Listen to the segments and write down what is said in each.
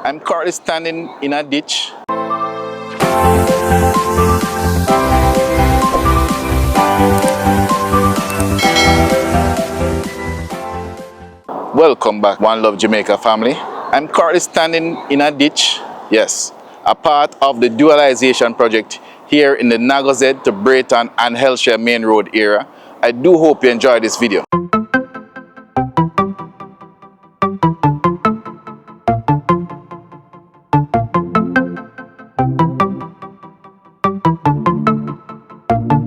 I'm currently standing in a ditch. Welcome back, One Love Jamaica family. I'm currently standing in a ditch, yes, a part of the Dualisation project here in the Naggo Head to Braeton and Hellshire main road area. I do hope you enjoy this video.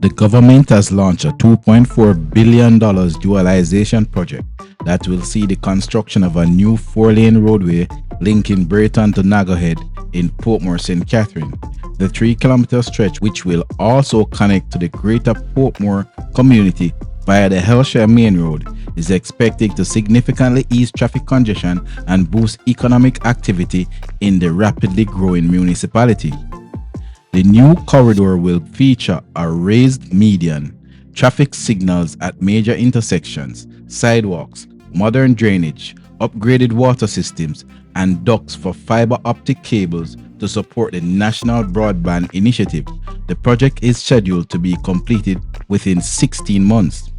The government has launched a $2.4 billion dualisation project that will see the construction of a new 4-lane roadway linking Braeton to Naggo Head in Portmore, St. Catherine. The 3-kilometer stretch, which will also connect to the greater Portmore community via the Hellshire main road, is expected to significantly ease traffic congestion and boost economic activity in the rapidly growing municipality. The new corridor will feature a raised median, traffic signals at major intersections, sidewalks, modern drainage, upgraded water systems, and ducts for fiber optic cables to support the National Broadband Initiative. The project is scheduled to be completed within 16 months.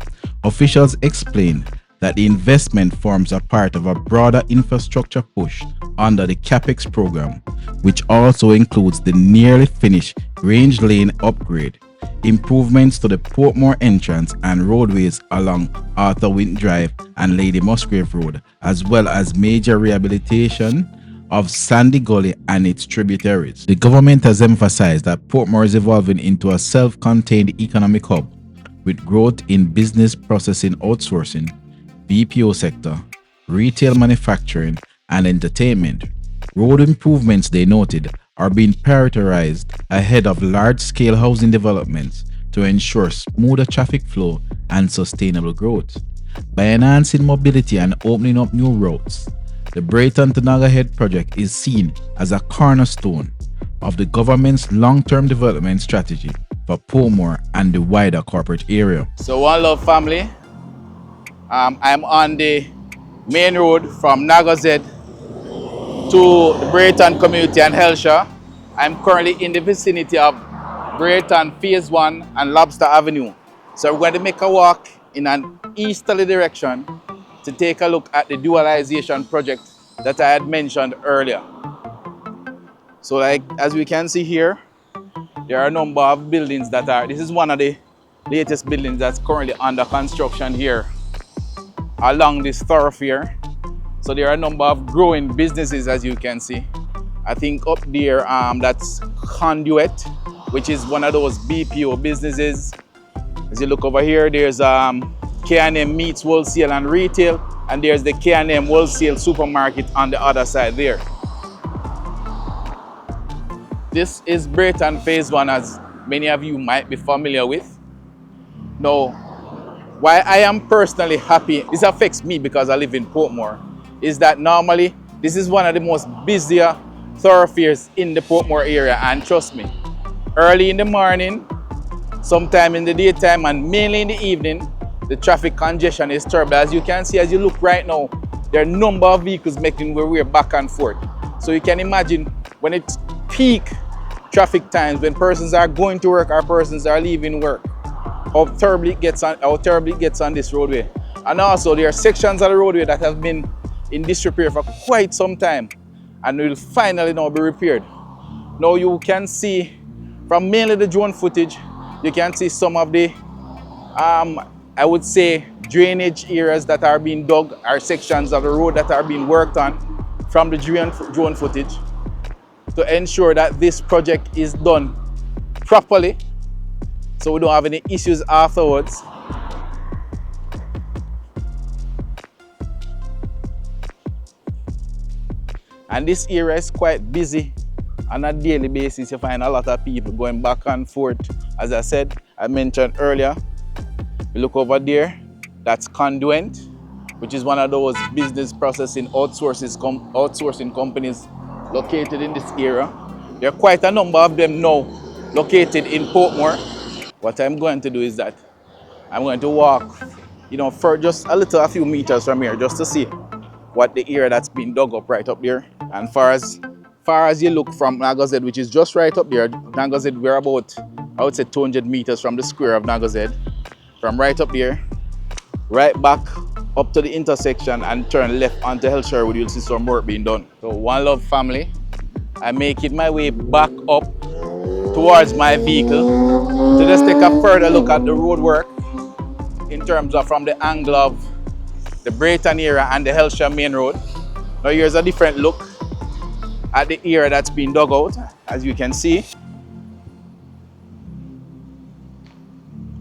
Officials explain that the investment forms a part of a broader infrastructure push under the CAPEX program, which also includes the nearly finished Grange Lane upgrade, improvements to the Portmore entrance and roadways along Arthur Wint Drive and Lady Musgrave Road, as well as major rehabilitation of Sandy Gully and its tributaries. The government has emphasized that Portmore is evolving into a self-contained economic hub with growth in business processing outsourcing, BPO sector, retail manufacturing, and entertainment. Road improvements, they noted, are being prioritized ahead of large-scale housing developments to ensure smoother traffic flow and sustainable growth. By enhancing mobility and opening up new routes, the Braeton to Naggo Head project is seen as a cornerstone of the government's long-term development strategy for Portmore and the wider corporate area. So One Love family, I'm on the main road from Naggo Head to the Braeton community and Hellshire. I'm currently in the vicinity of Braeton Phase 1 and Lobster Avenue. So we're going to make a walk in an easterly direction to take a look at the dualisation project that I had mentioned earlier. So like as we can see here, there are a number of buildings that are, this is one of the latest buildings that's currently under construction here along this thoroughfare. So there are a number of growing businesses, as you can see. I think up there, that's Conduit, which is one of those BPO businesses. As you look over here, there's K&M Meats Wholesale and Retail, and there's the K&M Wholesale Supermarket on the other side there. This is Braeton Phase 1, as many of you might be familiar with. Now, why I am personally happy, this affects me because I live in Portmore, is that normally this is one of the most busier thoroughfares in the Portmore area, and trust me, early in the morning, sometime in the daytime, and mainly in the evening, the traffic congestion is terrible. As you can see, as you look right now, there are a number of vehicles making their way back and forth. So you can imagine when it's peak traffic times, when persons are going to work or persons are leaving work, how terribly it gets on this roadway. And also there are sections of the roadway that have been in disrepair for quite some time and will finally now be repaired. Now you can see from mainly the drone footage, you can see some of the I would say drainage areas that are being dug, or sections of the road that are being worked on from the drone footage to ensure that this project is done properly so we don't have any issues afterwards. And this area is quite busy on a daily basis. You find a lot of people going back and forth. As I said, I mentioned earlier, you look over there, that's Conduent, which is one of those business processing outsourcing companies located in this area. There are quite a number of them now located in Portmore. What I'm going to do is that I'm going to walk, for just a few meters from here just to see what the area that's been dug up right up there. And far as you look from Naggo Head, which is just right up there, Naggo Head, we're about, I would say 200 meters from the square of Naggo Head. From right up there, right back up to the intersection and turn left onto Hellshire Road, you'll see some work being done. So One Love family, I'm making my way back up towards my vehicle to just take a further look at the road work in terms of from the angle of the Braeton area and the Hellshire main road. Now here's a different look at the area that's been dug out, as you can see.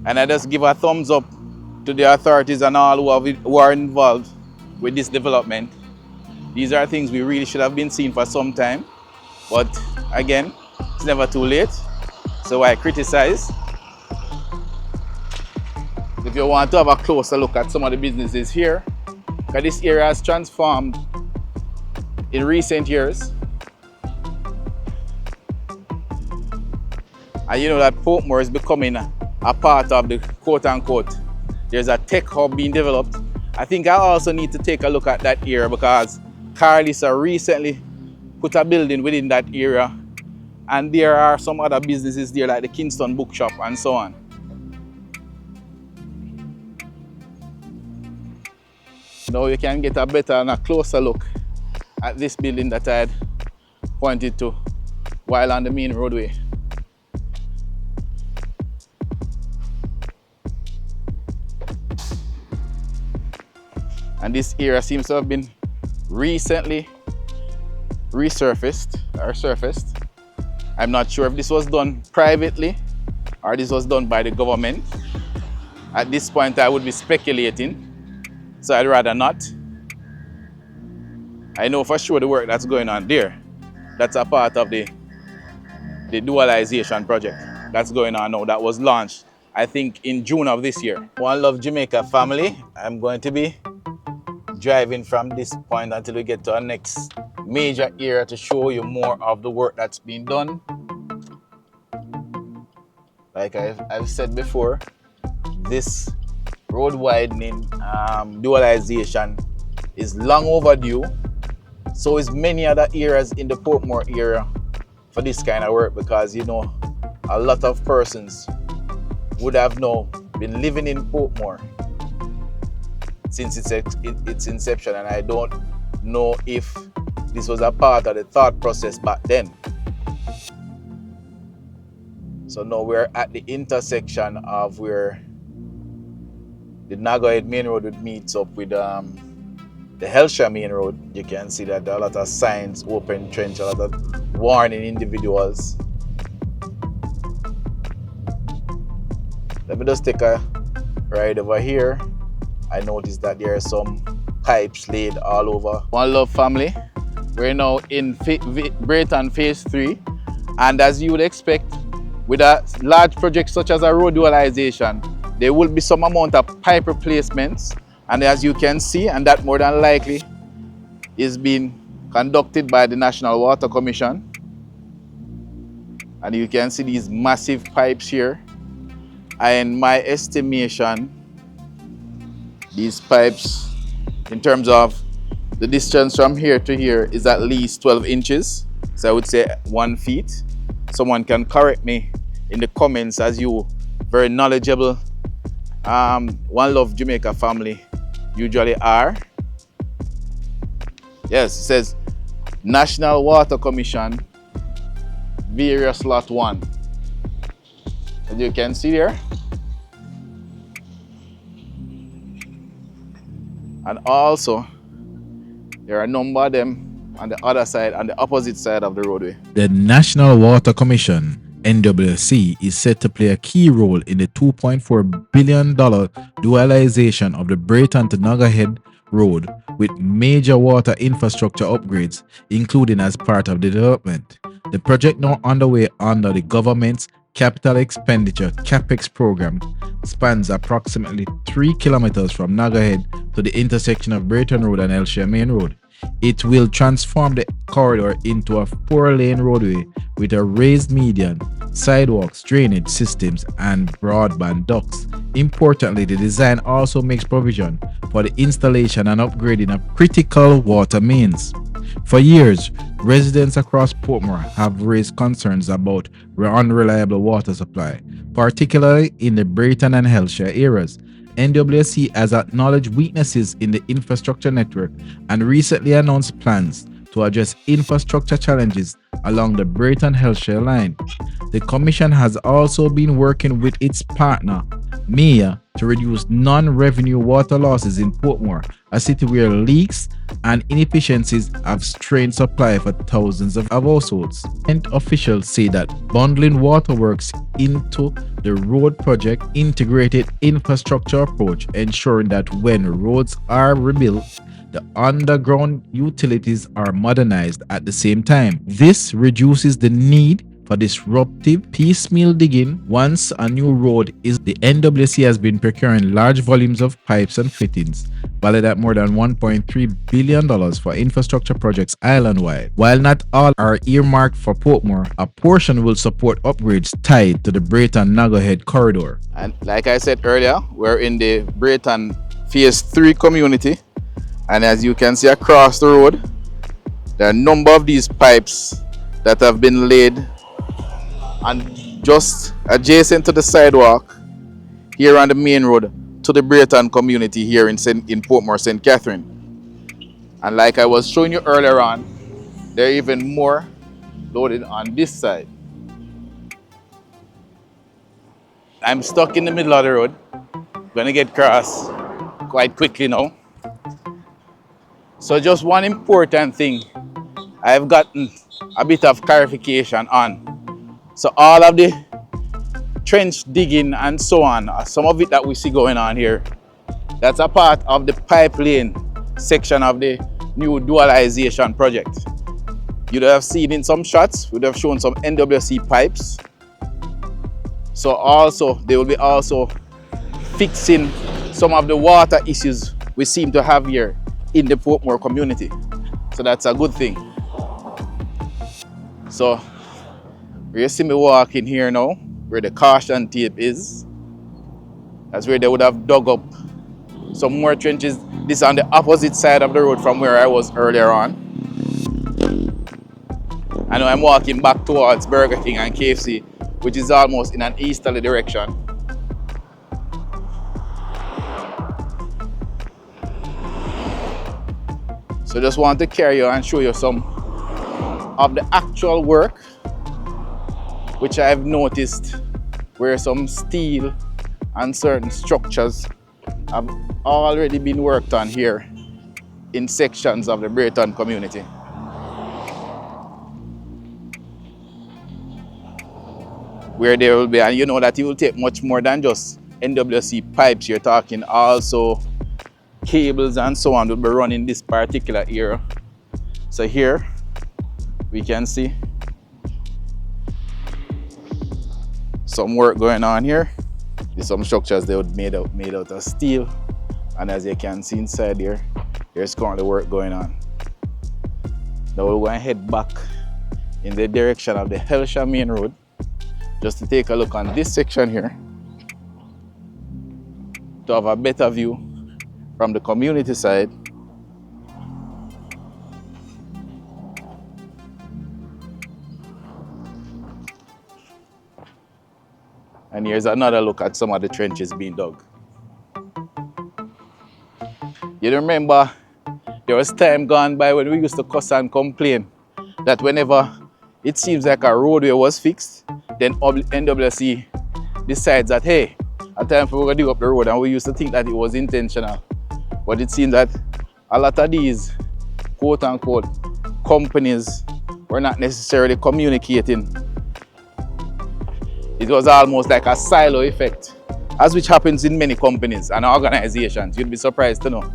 And I just give a thumbs up to the authorities and all who are involved with this development. These are things we really should have been seeing for some time. But again, it's never too late. So I criticize. If you want to have a closer look at some of the businesses here, because this area has transformed in recent years. And you know that Portmore is becoming a part of the quote-unquote, there's a tech hub being developed. I think I also need to take a look at that area because Carlisa recently put a building within that area, and there are some other businesses there like the Kingston Bookshop and so on. Now you can get a better and a closer look at this building that I had pointed to while on the main roadway. And this area seems to have been recently resurfaced or surfaced. I'm not sure if this was done privately or this was done by the government. At this point, I would be speculating, so I'd rather not. I know for sure the work that's going on there, that's a part of the Dualisation project that's going on now, that was launched, I think, in June of this year. One Love Jamaica family, I'm going to be driving from this point until we get to our next major area to show you more of the work that's been done. Like I've said before, this road widening dualisation is long overdue. So is many other areas in the Portmore area for this kind of work, because you know a lot of persons would have now been living in Portmore since its inception, and I don't know if this was a part of the thought process back then. So now we're at the intersection of where the Naggo Head main road meets up with the Hellshire main road. You can see that there are a lot of signs, open trench, a lot of warning individuals. Let me just take a ride over here. I noticed that there are some pipes laid all over. One Love family, we're now in Braeton phase 3, and as you would expect, with a large project such as a road dualisation, there will be some amount of pipe replacements, and as you can see, and that more than likely is being conducted by the National Water Commission. And you can see these massive pipes here, and my estimation, these pipes, in terms of the distance from here to here, is at least 12 inches. So I would say 1 feet. Someone can correct me in the comments, as you very knowledgeable One Love Jamaica family usually are. Yes, it says National Water Commission, various lot 1. As you can see there. And also, there are a number of them on the other side, on the opposite side of the roadway. The National Water Commission, NWC, is set to play a key role in the $2.4 billion dualisation of the Braeton to Naggo Head Road, with major water infrastructure upgrades, including as part of the development. The project, now underway under the government's Capital Expenditure CAPEX program, spans approximately 3 kilometers from Naggo Head to the intersection of Braeton Road and Hellshire Main Road. It will transform the corridor into a 4-lane roadway with a raised median sidewalks, drainage systems, and broadband ducts. Importantly, the design also makes provision for the installation and upgrading of critical water mains. For years, residents across Portmore have raised concerns about unreliable water supply, particularly in the Braeton and Hellshire areas. NWC has acknowledged weaknesses in the infrastructure network and recently announced plans to address infrastructure challenges along the Braeton-Hellshire line. The Commission has also been working with its partner, MIA, to reduce non-revenue water losses in Portmore, a city where leaks and inefficiencies have strained supply for thousands of households. And officials say that bundling waterworks into the road project integrated infrastructure approach, ensuring that when roads are rebuilt, the underground utilities are modernized at the same time. This reduces the need for disruptive piecemeal digging. Once a new road is, the NWC has been procuring large volumes of pipes and fittings, valued at more than $1.3 billion for infrastructure projects island-wide. While not all are earmarked for Portmore, a portion will support upgrades tied to the Braeton-Naggo Head corridor. And like I said earlier, we're in the Braeton Phase 3 community. And as you can see across the road, there are a number of these pipes that have been laid and just adjacent to the sidewalk here on the main road to the Braeton community here in Portmore, St. Catherine. And like I was showing you earlier on, there are even more loaded on this side. I'm stuck in the middle of the road. I'm gonna get across quite quickly now. So just one important thing I've gotten a bit of clarification on. So all of the trench digging and so on, some of it that we see going on here, that's a part of the pipeline section of the new dualisation project. You'd have seen in some shots, we'd have shown some NWC pipes. So also, they will be also fixing some of the water issues we seem to have here in the Portmore community. So that's a good thing. So where you see me walking here now, where the caution tape is, that's where they would have dug up some more trenches. This is on the opposite side of the road from where I was earlier on. I know I'm walking back towards Burger King and KFC, which is almost in an easterly direction. So just want to carry you and show you some of the actual work which I've noticed where some steel and certain structures have already been worked on here in sections of the Braeton community. Where there will be, and you know that it will take much more than just NWC pipes. You're talking also cables and so on will be running this particular area. So here we can see some work going on here. There's some structures they would made out of steel, and as you can see inside here, there's currently work going on. Now we're going to head back in the direction of the Hellshire main road just to take a look on this section here to have a better view from the community side. And here's another look at some of the trenches being dug. You remember there was time gone by when we used to cuss and complain that whenever it seems like a roadway was fixed, then NWC decides that, hey, a time for we're gonna dig up the road, and we used to think that it was intentional. But it seems that a lot of these quote-unquote companies were not necessarily communicating. It was almost like a silo effect, as which happens in many companies and organizations. You'd be surprised to know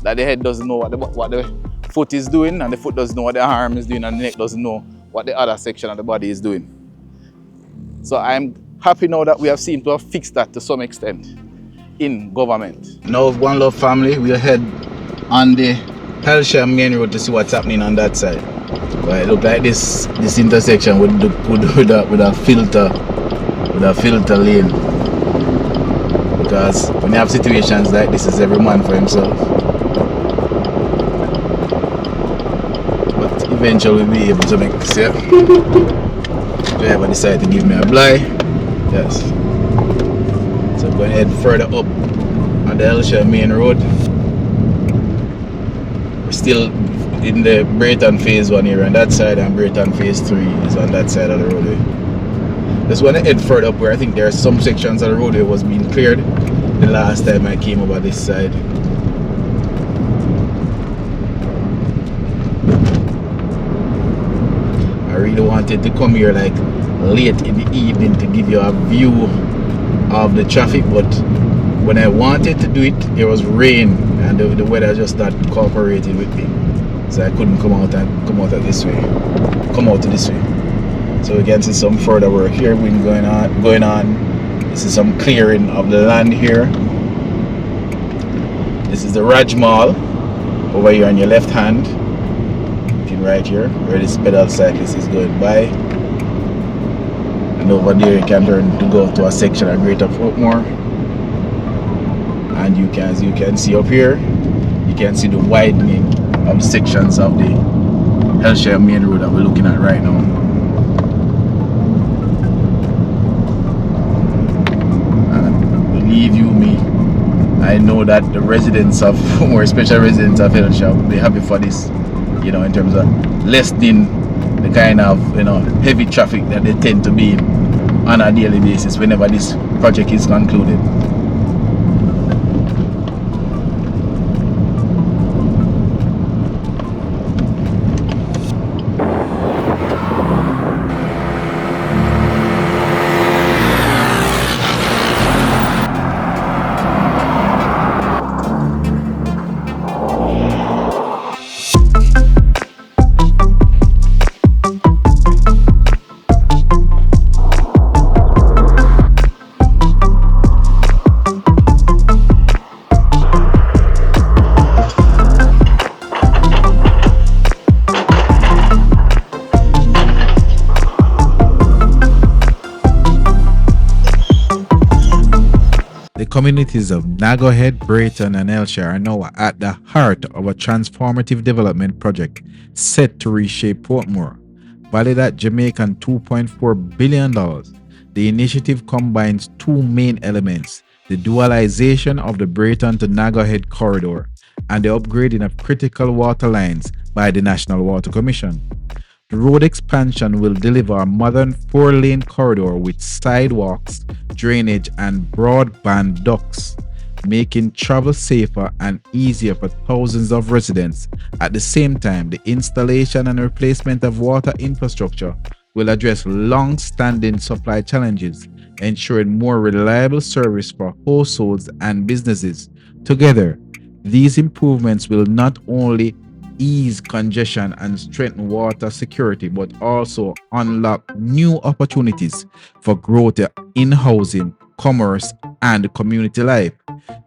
that the head doesn't know what the foot is doing, and the foot doesn't know what the arm is doing, and the neck doesn't know what the other section of the body is doing. So I'm happy now that we have seemed to have fixed that to some extent in government. Now, One Love family, we'll head on the Hellshire main road to see what's happening on that side. But it look like this intersection with a filter lane. Because when you have situations like this, is every man for himself. But eventually we'll be able to make this here. Driver decided to give me a blind. Yes. So I'm going to head further up on the Hellshire main road. We're still in the Braeton phase 1 here on that side, and Braeton phase 3 is on that side of the roadway. Just want to head further up where I think there are some sections of the roadway was being cleared the last time I came over this side. I really wanted to come here like late in the evening to give you a view of the traffic, but when I wanted to do it, it was rain and the weather just not cooperated with me, so I couldn't come out this way. So we can see some further work here going on. This is some clearing of the land here. This is the Raj Mall over here on your left hand. Looking right here where this pedal cyclist is going by. And over there you can turn to go to a section of Greater Portmore. And you can see up here, you can see the widening of sections of the Hellshire main road that we're looking at right now. Believe you me, I know that the residents of, more especially residents of Hellshire, will be happy for this, in terms of lessening the kind of, heavy traffic that they tend to be in on a daily basis whenever this project is concluded. The communities of Naggo Head, Braeton, and Hellshire are now at the heart of a transformative development project set to reshape Portmore. Valued at Jamaican $2.4 billion, the initiative combines two main elements: the dualisation of the Braeton to Naggo Head corridor and the upgrading of critical water lines by the National Water Commission. The road expansion will deliver a modern 4-lane corridor with sidewalks, drainage, and broadband ducts, making travel safer and easier for thousands of residents. At the same time, the installation and replacement of water infrastructure will address long-standing supply challenges, ensuring more reliable service for households and businesses. Together, these improvements will not only ease congestion and strengthen water security, but also unlock new opportunities for growth in housing, commerce, and community life.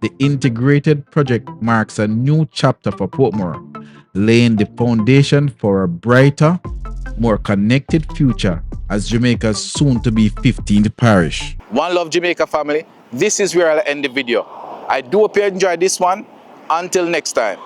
The integrated project marks a new chapter for Portmore, laying the foundation for a brighter, more connected future as Jamaica's soon-to-be 15th parish. One love, Jamaica family. This is where I'll end the video. I do hope you enjoyed this one. Until next time.